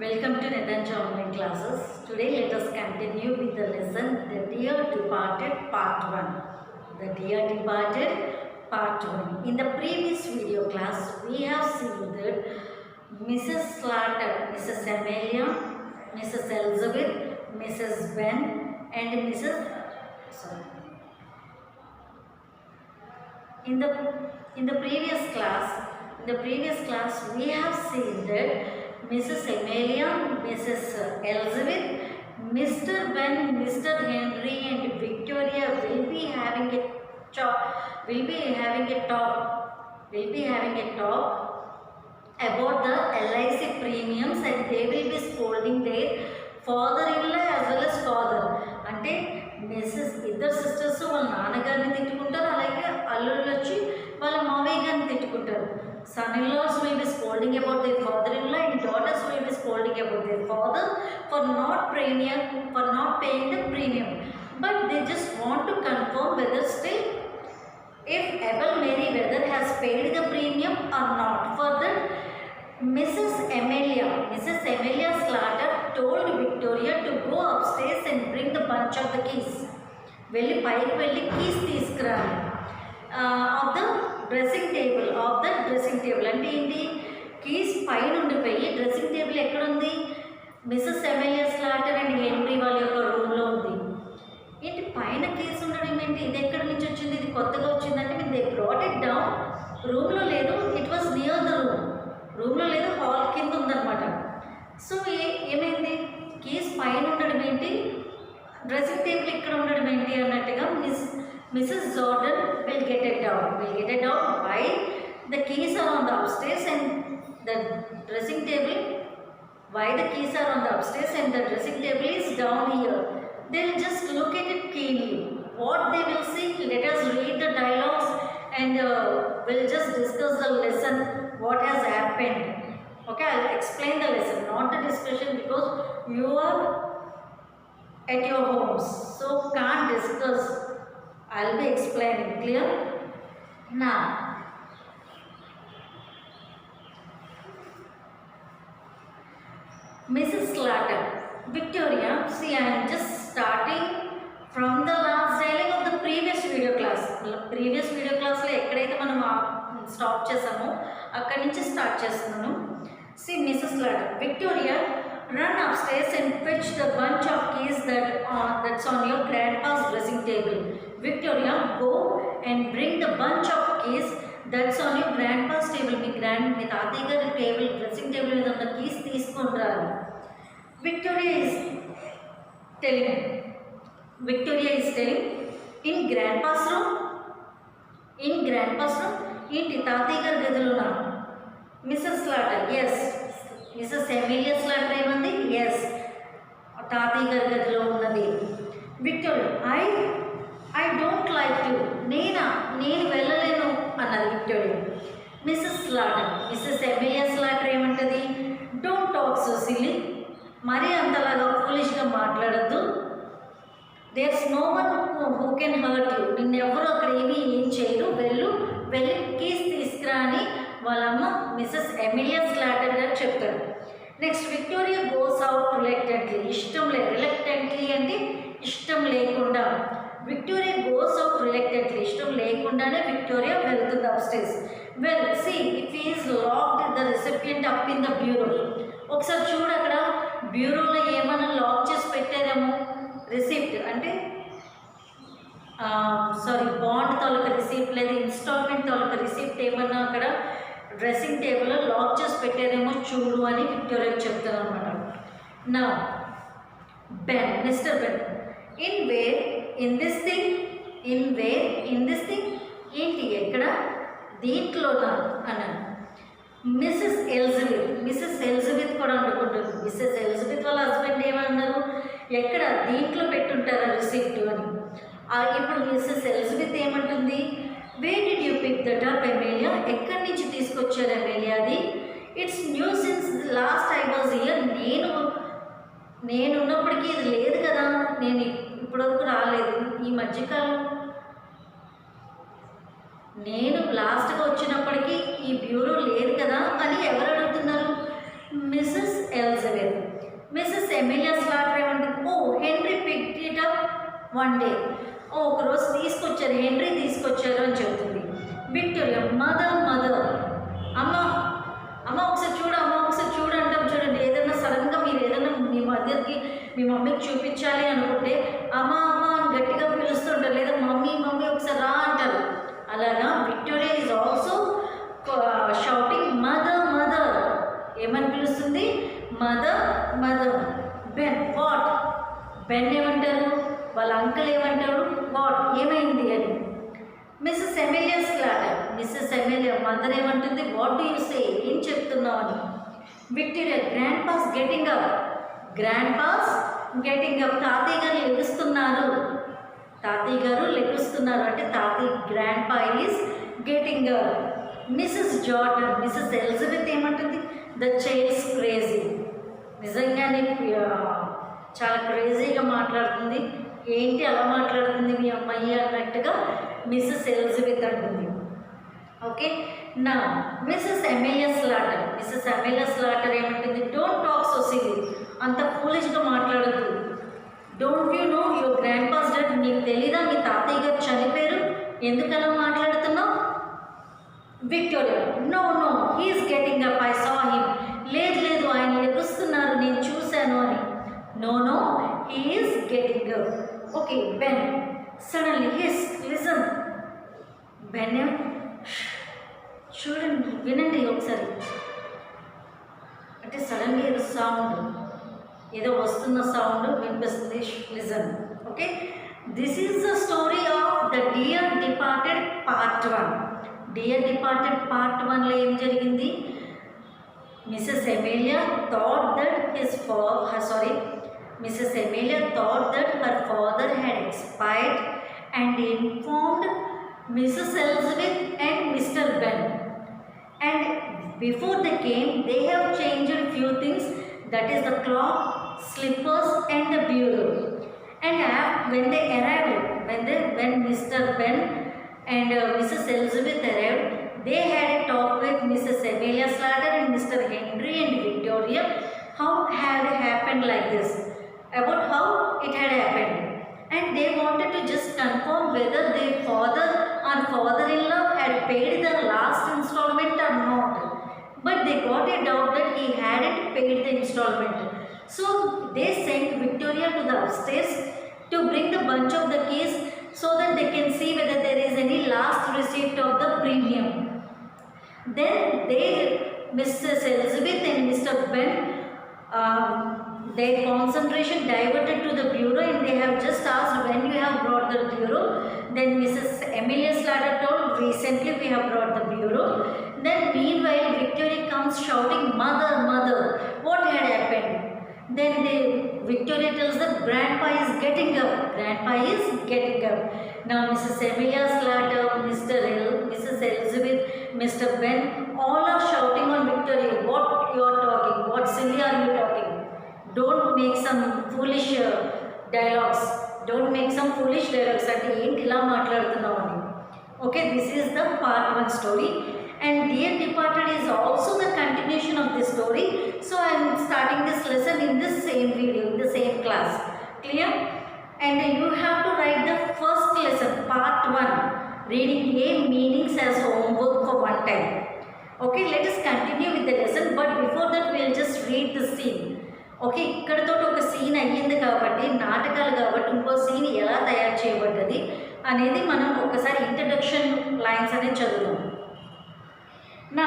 Welcome to Netancha online classes. Today let us continue with the lesson The Dear Departed Part 1. The Dear Departed Part 1. In the previous video class, we have seen that Mrs. Slater, Mrs. Amelia, Mrs. Elizabeth, Mrs. Ben and In the previous class we have seen that Mrs. Amelia, Mrs. Elizabeth, Mr. Ben, Mr. Henry and Victoria will be having a talk about the LIC premiums, and they will be scolding their father-in-law as well as father. అంటే ఇద్దరు sisters వాళ్ళ నాన్నగారిని తిట్టుకుంటారు, అలాగే అల్లుళ్ళు వచ్చి వాళ్ళ మావయ్య గారిని తిట్టుకుంటారు. Son-in-laws will be scolding about their father-in-law and daughters will be scolding about their father for not paying the premium. But they just want to confirm whether still if Abel Merriweather has paid the premium or not. For that, Mrs. Amelia Slater told Victoria to go upstairs and bring the bunch of the keys. వెళ్ళి పైకి వెళ్ళి keys తీసుకురాలి of the dressing table అంటే ఏంటి, keys పైన ఉండిపోయి dressing table ఎక్కడుంది, Mrs Amelia Slaughter and Henry వాళ్ళ యొక్క రూమ్లో ఉంది. ఏంటి పైన కీస్ ఉండడం ఏంటి, ఇది ఎక్కడి నుంచి వచ్చింది, ఇది కొత్తగా వచ్చిందంటే మీరు దే బ్రాట్ ఇట్ డౌన్. రూమ్లో లేదు, ఇట్ వాజ్ నియర్ ద రూమ్లో లేదు, హాల్ కింద ఉందన్నమాట. సో ఏమైంది, కీస్ పైన ఉండడం ఏంటి, డ్రెస్సింగ్ టేబుల్ ఇక్కడ ఉండడం ఏంటి అన్నట్టుగా Mrs. Jordan will get it down. Why? The keys are on the upstairs and the dressing table. Why the keys are on the upstairs and the dressing table is down here? They'll just look at it keenly. What they will see, let us read the dialogues and we'll just discuss the lesson, what has happened. Okay, I'll explain the lesson, not the discussion, because you are at your homes, so can't discuss. I'll be explaining. Clear? Now, Mrs. Slater, Victoria, see, I am just starting from the last dialogue of the previous video class. Previous video class లో ఎక్కడైతే మనం stop చేసామో అక్కడి నుంచి start చేస్తున్నాను. See, Mrs. Slater, Victoria, run upstairs and fetch the bunch of keys that's on your grandpa's dressing table. Victoria, go and bring the bunch of keys that's on your grandpa's table. మీ తాతయ్య గారి table, dressing table మీద ఉన్న keys తీసుకొని రాలి. Victoria is telling in grandpa's room. ఏంటి తాతయ్య గారి గదిలోనా? Mrs Slaughter, yes. Mrs Emilia Slaughter ఏమంది? ఎస్, తాతయ్య గారి గదిలో ఉన్నది. Victoria, I don't like to. నేను వెళ్ళలేను అన్నది విక్టోరియా. మిస్సెస్ ఎమిలియా స్లాటర్ ఏమంటది? Don't talk so silly. మరీ అంతలాగా ఫూలిష్గా మాట్లాడద్దు. There's no one who can hurt you. నిన్నెవరు అక్కడ ఏం చేయరు, వెళ్ళి కీస్ తీసుకురా అని వాళ్ళమ్మ మిస్సెస్ ఎమిలియా స్లాటర్ గారు చెప్తారు. Next, Victoria goes out reluctantly. Reluctantly అంటే ఇష్టం లేకుండా. విక్టోరియా గోస్ అవుట్ రిలక్టెంట్లీ, ఇష్టం లేకుండానే విక్టోరియా వెళ్తుంది upstairs. See if is locked the recipient up in the bureau. ఒకసారి చూడు, అక్కడ బ్యూరోలో ఏమైనా లాక్ చేసి పెట్టారేమో. రిసిప్ట్ అంటే బాండ్ తాలూకా రిసిప్ట్ లేదా ఇన్స్టాల్మెంట్ తాలూకా రిసిప్ట్ ఏమన్నా అక్కడ డ్రెస్సింగ్ టేబుల్లో లాక్ చేసి పెట్టారేమో చూడు అని విక్టోరియా చెప్తాను అనమాట. నా mister Ben, in this thing ఏంటి, ఎక్కడ, దీంట్లోనా అన్నాను. మిస్సెస్ ఎలిజబెత్ కూడా అనుకుంటుంది. మిస్సెస్ ఎలిజబెత్ వాళ్ళ హస్బెండ్ ఏమన్నారు, ఎక్కడ, దీంట్లో పెట్టుంటారా రిసిప్ట్ అని. ఇప్పుడు మిస్సెస్ ఎలిజబెత్ ఏమంటుంది, where did you pick that up Amelia, ఎక్కడి నుంచి తీసుకొచ్చారు ఎమెలియా అది. It's new since last I was here. నేను ఉన్నప్పటికీ ఇది లేదు కదా, నేను ఇప్పటివరకు రాలేదు. ఈ మధ్యకాలం నేను లాస్ట్గా వచ్చినప్పటికీ ఈ బ్యూరో లేదు కదా అని ఎవరు అడుగుతున్నారు? Mrs Elizabeth. Mrs Emilia Slaughter ఏమంటుంది, oh Henry picked it up one day. ఓ ఒకరోజు తీసుకొచ్చారు, హెన్రీ తీసుకొచ్చారు అని చెబుతుంది. విక్టోరియా, మదర్ మదర్, అమ్మ అమ్మ ఒకసారి చూడు, అమ్మ ఒకసారి చూడు అంటాం చూడండి. ఏదైనా సడన్గా మీరు ఏదైనా మీ మదర్కి మీ మమ్మీకి చూపించాలి అనుకుంటే అమ్మ అమ్మ అని గట్టిగా పిలుస్తుంటారు, లేదా మమ్మీ మమ్మీ ఒకసారి రా అంటారు. అలాగా Victoria is also shouting mother mother. ఏమని పిలుస్తుంది, mother mother. Ben, what? Ben ఏమంటారు, వాళ్ళ అంకుల్ ఏమంటారు, వాట్ ఏమైంది అని. Mrs Emilia Slaughter, Mrs Emilia mother ఏమంటుంది, వాట్ డూ యూ సే, ఏం చెప్తున్నావు అని. Victoria, grandpa's getting up, grandpa's getting up, తాతయ్య గారు లెగుస్తున్నారు, తాతయ్య గారు లెగుస్తున్నారు అంటే తాతయ్య grandpa is getting up. Mrs Jordan, Mrs Elizabeth ఏమంటుంది, ద చైల్డ్స్ క్రేజీ. నిజంగానే చాలా క్రేజీగా మాట్లాడుతుంది, ఏంటి అలా మాట్లాడుతుంది మీ అమ్మాయి అన్నట్టుగా మిస్సెస్ ఎలిజబెత్ అంటుంది. ఓకే, నా Mrs Emilia Slaughter, Mrs Emilia Slaughter ఏమంటుంది, డోంట్ టాక్ సో సిల్లీ, అంత ఫూలిష్గా మాట్లాడద్దు. Don't you know your grandpa's dead, నీకు తెలీదా మీ తాతయ్య గారు చనిపోయారు, ఎందుకలా మాట్లాడుతున్నావు. Victoria, no no he's getting up, I saw him, లేదు లేదు ఆయన లెగుస్తున్నారు నేను చూశాను అని. No no he's getting up. Okay, Ben, suddenly his, listen. Ben, చూడండి వినండి ఒకసారి అంటే సడన్గా ఏదో సౌండ్, ఏదో వస్తున్న సౌండ్ వినిపిస్తుంది, listen. Okay, this is the story of the dear departed part 1. Dear departed part 1లో ఏం జరిగింది, Mrs Amelia thought that Mrs. Amelia thought that her father had expired and informed Mrs. Elizabeth and Mr. Ben. And before they came, they have changed a few things, that is the clock, slippers and the bureau. And when they arrived, when Mr. Ben and Mrs. Elizabeth arrived, they had a talk with Mrs. Amelia Slater and Mr. Henry and Victoria. How had it happened like this? About how it had happened. And they wanted to just confirm whether their father or father-in-law had paid the last installment or not. But they got a doubt that he hadn't paid the installment. So they sent Victoria to the upstairs to bring the bunch of the keys so that they can see whether there is any last receipt of the premium. Then Mrs. Elizabeth and Mr. Ben, their concentration diverted to the bureau, and they have just asked when you have brought the bureau. Then Mrs. Amelia Slater told, recently we have brought the bureau. Then meanwhile Victoria comes shouting, mother mother, what had happened. Then Victoria tells that grandpa is getting up, grandpa is getting up. Now Mrs. Amelia Slater, Mrs. Elizabeth, Mr. Ben, all are shouting on Victoria, what you are talking, what silly are you talking, don't make some foolish dialogues, don't make some foolish dialogues అంటే ఏంటి ఇలా మాట్లాడుతున్నావు అని. Okay, this is the part 1 story, and Dear Departed is also the continuation of this story. So I am starting this lesson in this same video, in the same class. Clear? And you have to write the first lesson, part 1, reading A meanings as homework for one time. Okay, let us continue with the lesson, but before that we will just read the scene. Okay, ఇక్కడతో ఒక scene అయ్యింది కాబట్టి, నాటకాలు కాబట్టి ఇంకో scene ఎలా తయారు చేయబడ్డది అనేది మనం ఒకసారి ఇంట్రడక్షన్ లైన్స్ అనేది చదువుదాం. నా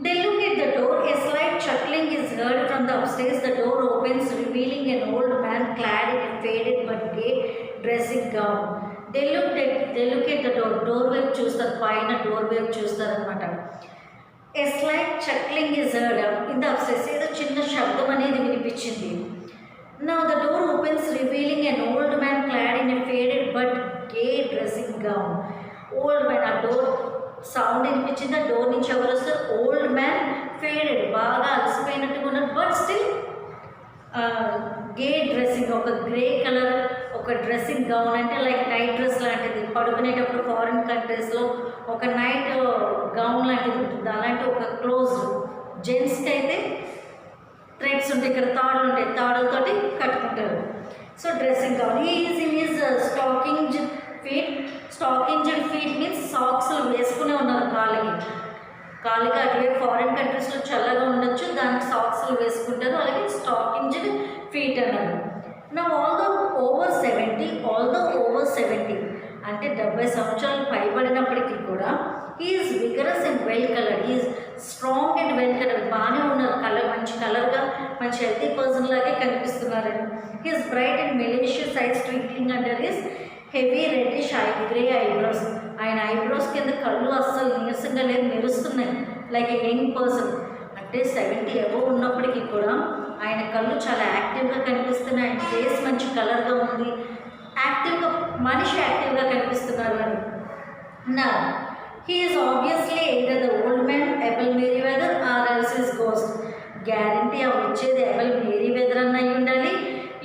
they look at the door, a slight chuckling is heard from the upstairs. The door opens, revealing an old man clad in a faded but gay dressing gown. They look at the door వైపు చూస్తారు, పైన door వైపు చూస్తారు అనమాట. A slight chuckling is heard in the upstairs. ఏదో చిన్న శబ్దం అనేది వినిపించింది. Now the door opens, revealing an old man clad in a faded but gay dressing gown. Old man, ఆ డోర్ సౌండ్ వినిపించింది, ఆ డోర్ నుంచి ఎవరు వస్తారు, ఓల్డ్ మ్యాన్, ఫేడెడ్, బాగా అలసిపోయినట్టుగా ఉన్నారు, బట్ స్టిల్ గే డ్రెస్సింగ్, ఒక గ్రే కలర్ ఒక డ్రెస్సింగ్ గౌన్, అంటే లైక్ నైట్ డ్రెస్ లాంటిది, పడుకునేటప్పుడు ఫారిన్ కంట్రీస్లో ఒక నైట్ గౌన్ లాంటిది ఉంటుంది, అలాంటి ఒక క్లోజ్ జెంట్స్కి అయితే థ్రెడ్స్ ఉంటాయి, ఇక్కడ తాడులు ఉంటాయి, తాడులతోటి కట్టుకుంటారు. So dressing gown. He is in his stockinged feet means సాక్స్లు వేసుకునే ఉన్నారు కాలికి అటువైపు ఫారిన్ కంట్రీస్లో చల్లగా ఉండొచ్చు, దానికి సాక్స్లు వేసుకుంటారు, అలాగే స్టాకింగ్డ్ ఫీట్ అన్నారు. నా ఆల్దో ఓవర్ 70 అంటే 70 సంవత్సరాలు పైబడినప్పటికీ కూడా is vigorous and well coloured, is strong and well coloured, బాగానే ఉన్నారు, మంచి కలర్గా మంచి హెల్తీ పర్సన్ లాగే కనిపిస్తున్నారని. He's bright and malicious eyes twinkling under his heavy reddish grey eyebrows. ఆయన ఐబ్రోస్ కింద కళ్ళు అస్సలు నీరసంగా లేదు, మెరుస్తున్నాయి లైక్ ఏ యంగ్ పర్సన్. అంటే 70 అబోవ్ ఉన్నప్పటికీ కూడా ఆయన కళ్ళు చాలా యాక్టివ్గా కనిపిస్తున్నాయి, ఆయన ఫేస్ మంచి కలర్గా ఉంది, మనిషి యాక్టివ్గా కనిపిస్తున్నారు అని. నా he is obviously either the old man Abel Merryweather or else his ghost. Guarantee ఆ వచ్చేది ఎబెల్ మేరీవెదర్ అన్న అయి ఉండాలి,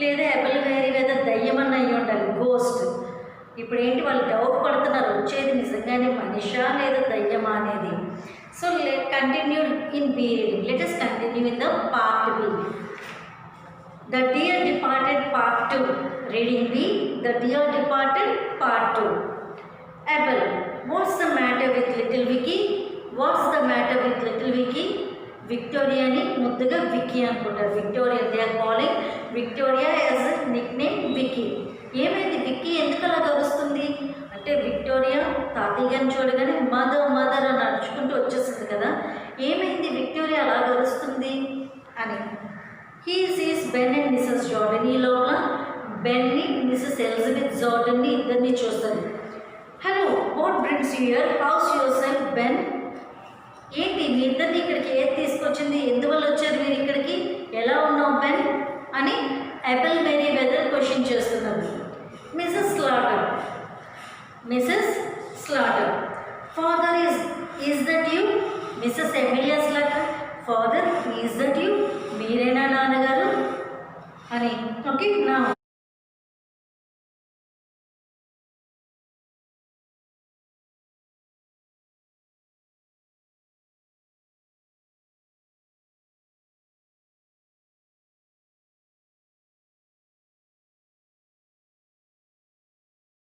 లేదా ఎబెల్ మేరీవెదర్ దయ్యం అన్న అయి ఉండాలి, గోస్ట్. ఇప్పుడు ఏంటి వాళ్ళు డౌట్ పడుతున్నారు, వచ్చేది నిజంగానే మనిషా లేదా దయ్యమా అనేది. So continue in be reading. Let us continue in the part B. The Dear Departed Part 2. Reading B. The Dear Departed Part 2. Abel, what's the matter with little Vicky? What's the matter with little Vicky? విక్టోరియాని ముద్దుగా Vicky అనుకుంటారు. Victoria, they are calling Victoria as a nickname Vicky. ఏమైంది, Vicky ఎందుకు అలా గడుస్తుంది అంటే Victoria తాతయ్య గారిని చూడగానే మదర్ అని నడుచుకుంటూ వచ్చేస్తుంది కదా, ఏమైంది విక్టోరియా అలా గడుస్తుంది అని. He sees Ben and Mrs Jordan. ఈ లోపల బెన్ని మిసెస్ ఎలిజబెత్ జార్డన్ని ఇద్దరిని చూస్తుంది. Hello, what brings you here? House your self Ben? ఏంటి మీ ఇద్దరిని ఇక్కడికి ఏది తీసుకొచ్చింది, ఎందువల్ల వచ్చారు మీరు ఇక్కడికి, ఎలా ఉన్నావు బెన్ అని ఎబెల్ మేరీవెదర్ క్వశ్చన్ చేస్తున్నారు. Mrs slaughter, father is that you? Mrs Emilia slaughter, father is that you? మీరేనా నాన్నగారు అని. ఓకే, నా